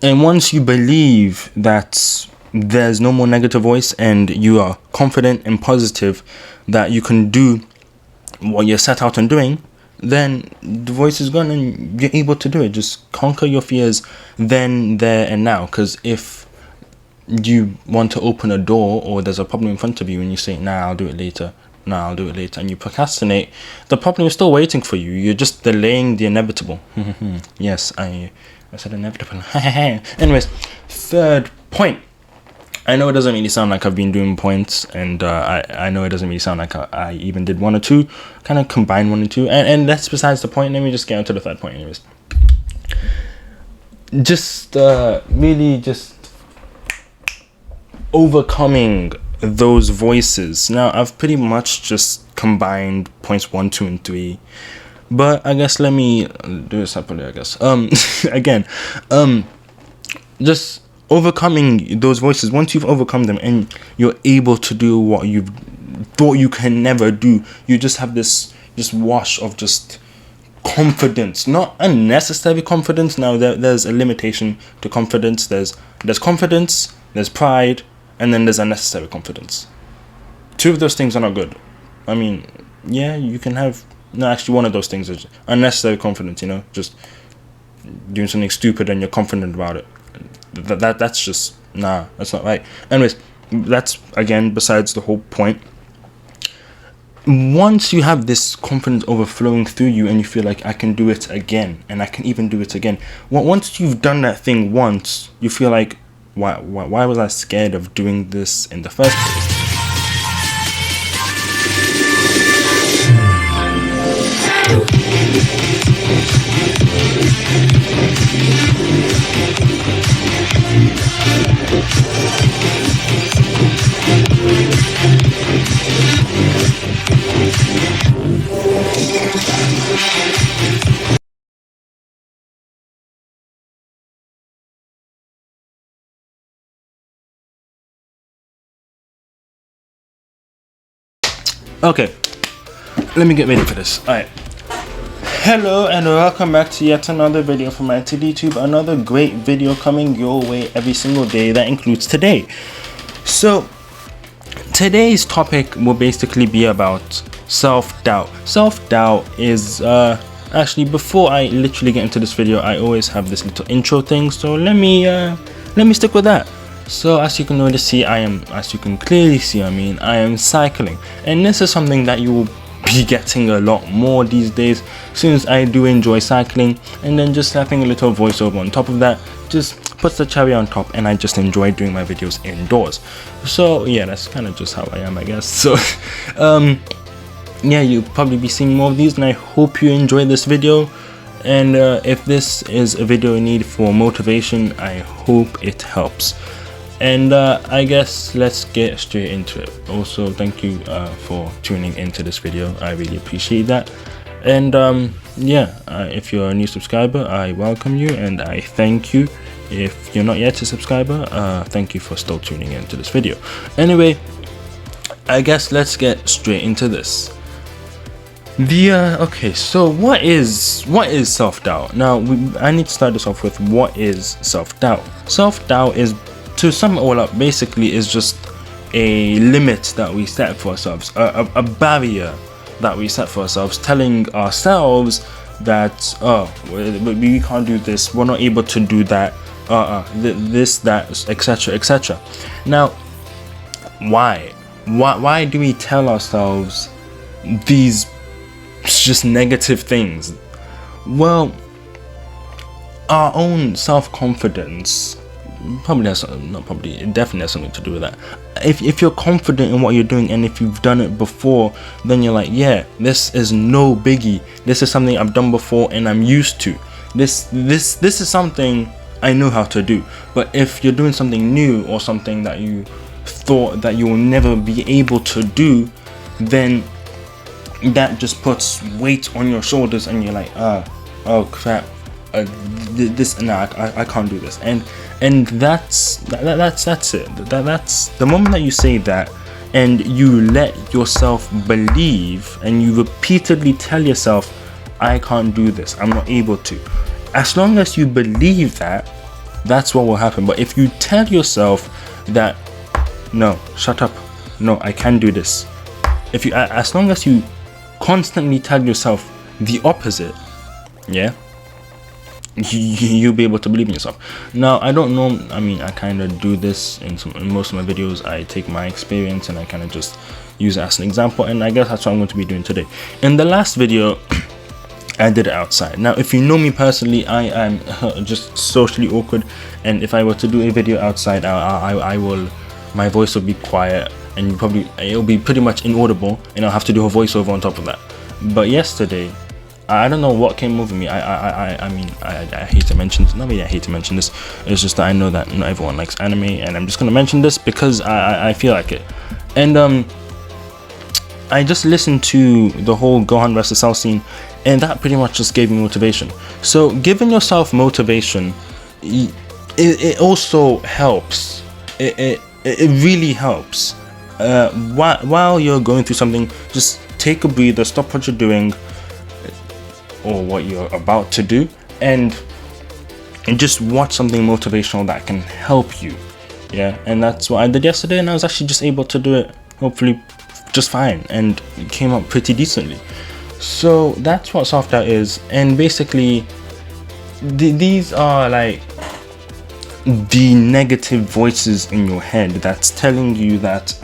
And once you believe that there's no more negative voice and you are confident and positive that you can do what you're set out on doing, then the voice is gone and you're able to do it. Just conquer your fears then, there, and now. Because if you want to open a door or there's a problem in front of you and you say, nah, I'll do it later, and you procrastinate, the problem is still waiting for you. You're just delaying the inevitable. Yes, I said inevitable. Anyways, third point. I know it doesn't really sound like I've been doing points, and I know it doesn't really sound like I even did one or two, kind of combined one and two, and that's besides the point. Let me just get on to the third point anyways. Just really just overcoming those voices. Now, I've pretty much just combined points 1, 2, and 3, but I guess let me do it separately, I guess. Again, just overcoming those voices. Once you've overcome them and you're able to do what you thought you can never do, you just have this wash of just confidence, not unnecessary confidence. Now there's a limitation to confidence. There's confidence, there's pride, and then there's unnecessary confidence. Two of those things are not good. I mean, yeah, you can have, no, actually one of those things is unnecessary confidence, just doing something stupid and you're confident about it. That's just, nah, that's not right. Anyways, that's again besides the whole point. Once you have this confidence overflowing through you and you feel like I can do it again and I can even do it again, once you've done that thing once, you feel like, why was I scared of doing this in the first place? Okay, let me get ready for this. Alright. Hello and welcome back to yet another video from MattyDTube. Another great video coming your way every single day. That includes today. So, today's topic will basically be about self-doubt. Self-doubt is, actually, before I literally get into this video, I always have this little intro thing. So let me stick with that. So as you can clearly see, I am cycling, and this is something that you will be getting a lot more these days, since I do enjoy cycling, and then just having a little voiceover on top of that just puts the cherry on top, and I just enjoy doing my videos indoors. So yeah, that's kind of just how I am, I guess. So yeah, you'll probably be seeing more of these, and I hope you enjoy this video. And if this is a video you need for motivation, I hope it helps. And I guess let's get straight into it. Also, thank you for tuning into this video. I really appreciate that. And yeah, if you're a new subscriber, I welcome you and I thank you. If you're not yet a subscriber, thank you for still tuning into this video. Anyway, I guess let's get straight into this. Okay, so what is self-doubt? Now I need to start this off with what is self-doubt. Self-doubt is, to sum it all up, basically is just a limit that we set for ourselves, a barrier that we set for ourselves, telling ourselves that, oh, we can't do this, we're not able to do that, this, that, etc, etc. Now, why do we tell ourselves these just negative things? Well, our own self-confidence definitely has something to do with that. If you're confident in what you're doing, and if you've done it before, then you're like, yeah, this is no biggie, this is something I've done before and I'm used to, this is something I know how to do. But if you're doing something new or something that you thought that you will never be able to do, then that just puts weight on your shoulders and you're like, oh crap, this, nah, I can't do this. And that's it. That's the moment that you say that and you let yourself believe and you repeatedly tell yourself, I can't do this, I'm not able to. As long as you believe that, that's what will happen. But if you tell yourself that, no, shut up, no, I can do this, if you, as long as you constantly tell yourself the opposite, yeah, you'll be able to believe in yourself. Now, I don't know, I mean, I kind of do this in most of my videos. I take my experience and I kind of just use it as an example, and I guess that's what I'm going to be doing today. In the last video, I did it outside. Now, if you know me personally, I am just socially awkward, and if I were to do a video outside, I will, my voice will be quiet, and it'll be pretty much inaudible, and I'll have to do a voiceover on top of that. But yesterday, I don't know what came over me. I mean, I hate to mention this. Not really I hate to mention this. It's just that I know that not everyone likes anime, and I'm just gonna mention this because I feel like it. And I just listened to the whole Gohan vs Cell scene, and that pretty much just gave me motivation. So giving yourself motivation, it also helps. It really helps. While you're going through something, just take a breather, stop what you're doing or what you're about to do, and just watch something motivational that can help you. Yeah, and that's what I did yesterday, and I was actually just able to do it, hopefully just fine, and it came out pretty decently. So that's what self-doubt is, and basically these are like the negative voices in your head that's telling you that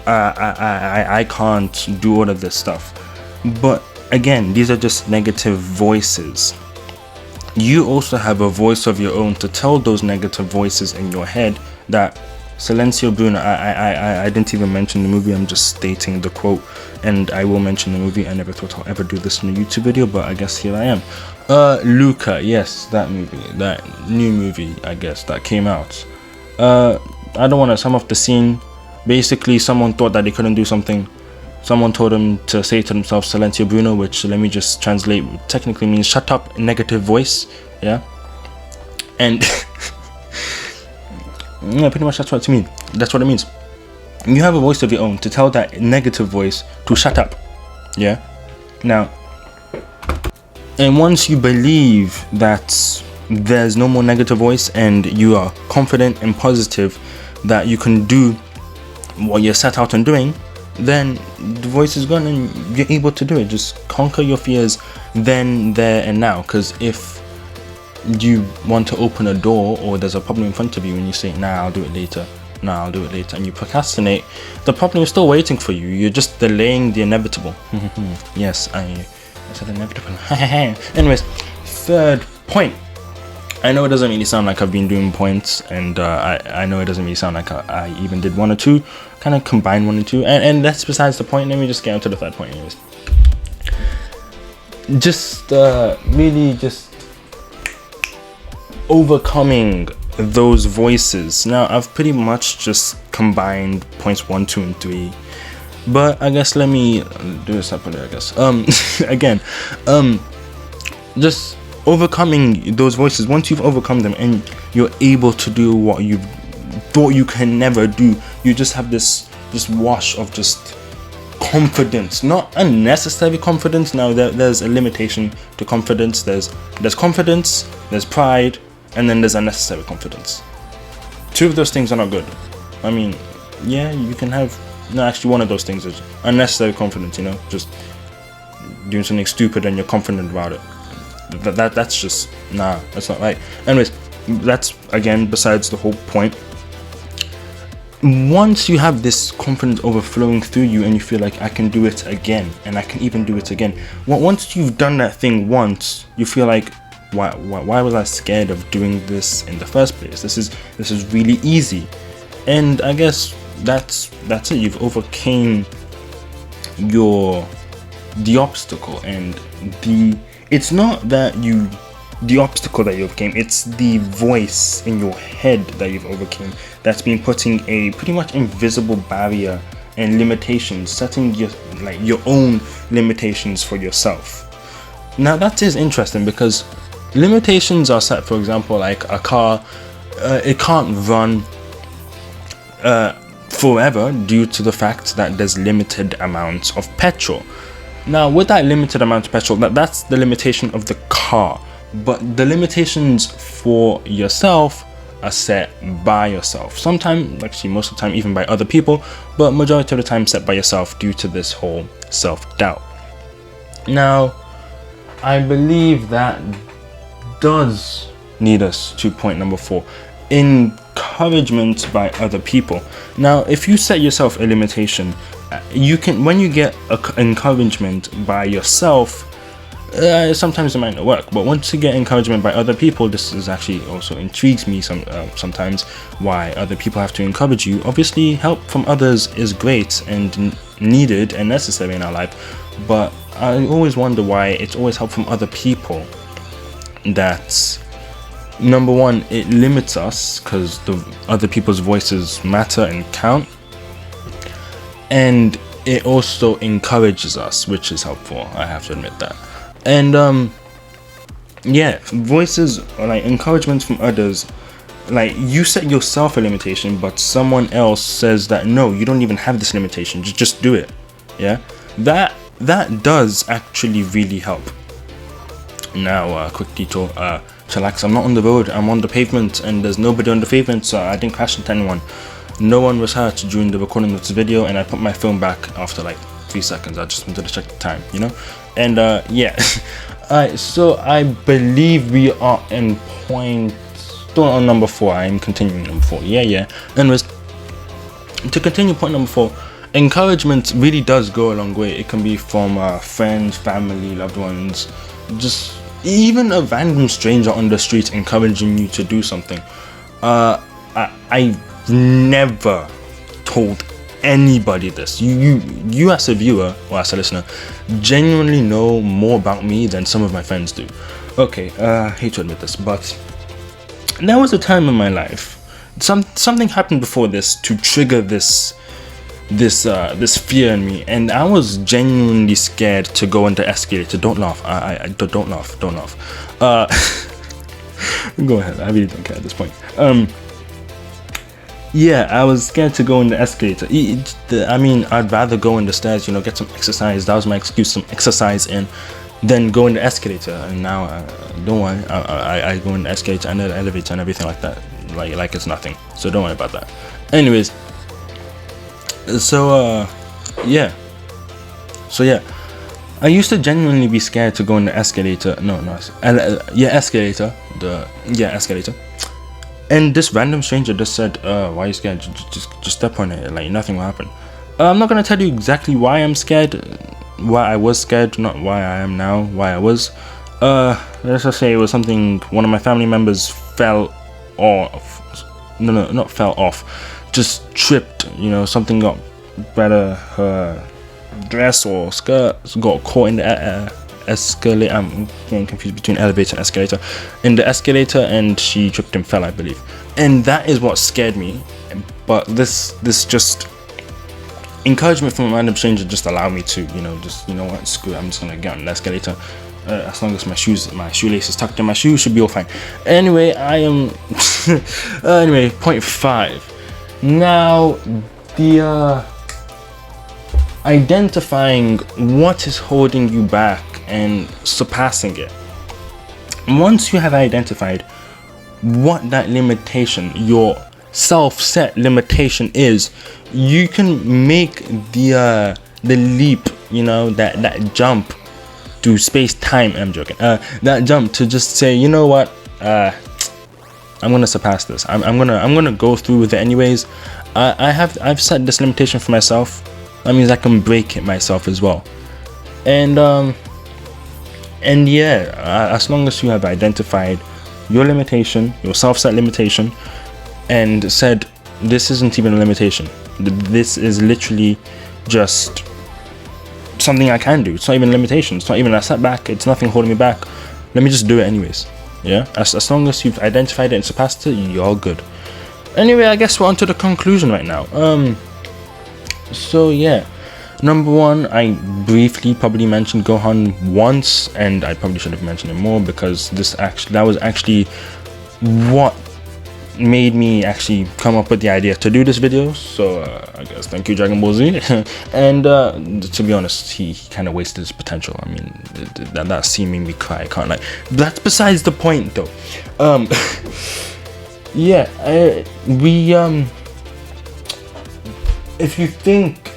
I can't do all of this stuff. But again, these are just negative voices. You also have a voice of your own to tell those negative voices in your head that Silencio Bruno, I didn't even mention the movie, I'm just stating the quote, and I will mention the movie. I never thought I'll ever do this in a YouTube video, but I guess here I am. Luca, yes, that movie, that new movie, I guess, that came out. I don't want to sum up the scene. Basically, someone thought that they couldn't do something. Someone told him to say to themselves Silencio Bruno, which, let me just translate, technically means shut up, negative voice, yeah? And yeah, pretty much that's what it means. That's what it means. You have a voice of your own to tell that negative voice to shut up, yeah? Now, and once you believe that there's no more negative voice and you are confident and positive that you can do what you're set out on doing, then the voice is gone and you're able to do it. Just conquer your fears then, there and now. Because if you want to open a door or there's a problem in front of you and you say, nah, I'll do it later, nah, I'll do it later, and you procrastinate, the problem is still waiting for you. You're just delaying the inevitable. Yes, I said inevitable. Anyways, third point. I know it doesn't really sound like I've been doing points, and I know it doesn't really sound like I even did one or two, kind of combined 1 and 2, and that's besides the point. Let me just get on to the third point anyways. Just really just overcoming those voices. Now, I've pretty much just combined points 1, 2, and 3, but I guess let me do this separately, I guess. Again, just overcoming those voices. Once you've overcome them and you're able to do what you thought you can never do, you just have this wash of just confidence, not unnecessary confidence. Now there's a limitation to confidence. There's confidence, there's pride, and then there's unnecessary confidence. Two of those things are not good. I mean, yeah, you can have, no, actually one of those things is unnecessary confidence, you know, just doing something stupid and you're confident about it. That's just, nah, that's not right. Anyways, that's again besides the whole point. Once you have this confidence overflowing through you and you feel like I can do it again, and I can even do it again, once you've done that thing once, you feel like, why was I scared of doing this in the first place? This is really easy. And I guess that's it. You've overcame the obstacle, and it's not that the obstacle that you overcame, it's the voice in your head that you've overcame that's been putting a pretty much invisible barrier and limitations, setting your own limitations for yourself. Now that is interesting because limitations are set, for example, like a car, it can't run forever due to the fact that there's limited amounts of petrol. Now with that limited amount of petrol, that's the limitation of the car. but the limitations for yourself are set by yourself. Sometimes, actually most of the time, even by other people, but majority of the time set by yourself due to this whole self-doubt. Now, I believe that does lead us to point number 4, encouragement by other people. Now, if you set yourself a limitation, you can, when you get encouragement by yourself, sometimes it might not work, but once you get encouragement by other people, this is actually also intrigues me sometimes, why other people have to encourage you. Obviously, help from others is great and needed and necessary in our life, but I always wonder why it's always help from other people. That's number one, it limits us because the other people's voices matter and count, and it also encourages us, which is helpful, I have to admit that. And yeah, voices or like encouragement from others, like you set yourself a limitation, but someone else says that no, you don't even have this limitation, just do it. Yeah, that does actually really help. Now, quick detour. Chillax, I'm not on the road, I'm on the pavement, and there's nobody on the pavement, so I didn't crash into anyone. No one was hurt during the recording of this video, and I put my phone back after like 3 seconds. I just wanted to check the time, you know? And yeah. Alright, so I believe we are in point, still on number 4. I'm continuing number 4. Yeah. Anyways, to continue point number 4, encouragement really does go a long way. It can be from friends, family, loved ones, just even a random stranger on the street encouraging you to do something. I've never told anybody this. You as a viewer or as a listener genuinely know more about me than some of my friends do. Okay, I hate to admit this, but there was a time in my life, something happened before this to trigger this fear in me, and I was genuinely scared to go on the escalator. Don't laugh. I don't laugh. Go ahead. I really don't care at this point. Yeah, I was scared to go in the escalator. I mean, I'd rather go in the stairs, you know, get some exercise. That was my excuse, some exercise in, then go in the escalator. And now, don't worry, I go in the escalator and the elevator and everything like that, like it's nothing. So don't worry about that. Anyways. So yeah, I used to genuinely be scared to go in the escalator. Escalator. Escalator. And this random stranger just said, why are you scared? Just step on it, like nothing will happen. I'm not gonna tell you exactly why I'm scared, why I was scared, not why I am now, why I was. Let's just say it was something, one of my family members fell off. No, not fell off. Just tripped, you know, something got better, her dress or skirt got caught in the escalator. I'm getting confused between elevator and escalator. In the escalator, and she tripped and fell, I believe. And that is what scared me. But this just encouragement from a random stranger just allowed me to, you know, just, you know what, screw it, I'm just gonna get on the escalator. As long as my shoelace is tucked in my shoe, should be all fine. Anyway, anyway, point 5. Now, the identifying what is holding you back and surpassing it. Once you have identified what that limitation, your self-set limitation is, you can make the leap, you know, that jump to space-time. I'm joking. That jump to just say, you know what, I'm gonna surpass this. I'm gonna go through with it anyways. I've set this limitation for myself. That means I can break it myself as well. And yeah, as long as you have identified your limitation, your self-set limitation, and said this isn't even a limitation. This is literally just something I can do. It's not even a limitation. It's not even a setback. It's nothing holding me back. Let me just do it anyways. Yeah, as long as you've identified it and surpassed it, you're good. Anyway, I guess we're on to the conclusion right now. So yeah, number 1, I briefly probably mentioned Gohan once, and I probably should have mentioned it more because that was actually what made me actually come up with the idea to do this video. So I guess. Thank you, Dragon Ball Z. And to be honest, he kind of wasted his potential. I mean, that scene made me cry. I can't lie. That's besides the point, though. Yeah, if you think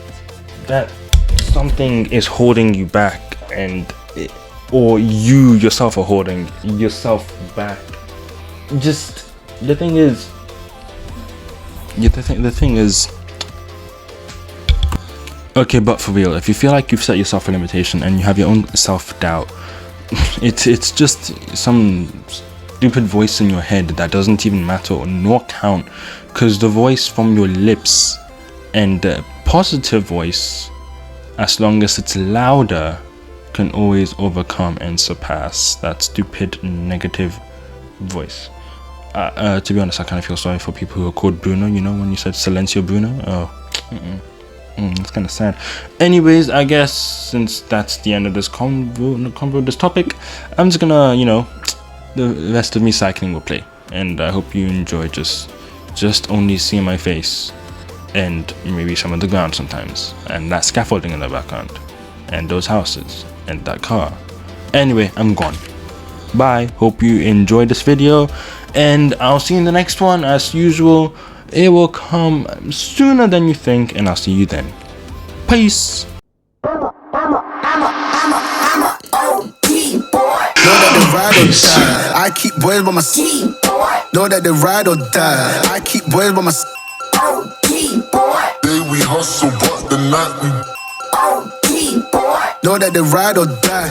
that something is holding you back, or you yourself are holding yourself back, just the thing is, okay, but for real, if you feel like you've set yourself a limitation and you have your own self-doubt, it's just some stupid voice in your head that doesn't even matter or nor count, because the voice from your lips and the positive voice, as long as it's louder, can always overcome and surpass that stupid negative voice. To be honest, I kind of feel sorry for people who are called Bruno, you know, when you said Silencio Bruno. Oh, it's kind of sad. Anyways, I guess since that's the end of this this topic, I'm just gonna, you know, the rest of me cycling will play. And I hope you enjoy just only seeing my face and maybe some of the ground sometimes, and that scaffolding in the background, and those houses, and that car. Anyway, I'm gone. Bye. Hope you enjoyed this video, and I'll see you in the next one. As usual, it will come sooner than you think, and I'll see you then. Peace. Know that they ride or die. I keep boys by my side. Know that they ride or die. I keep boys by my side. Day we hustle, but the night we Know that they ride or die.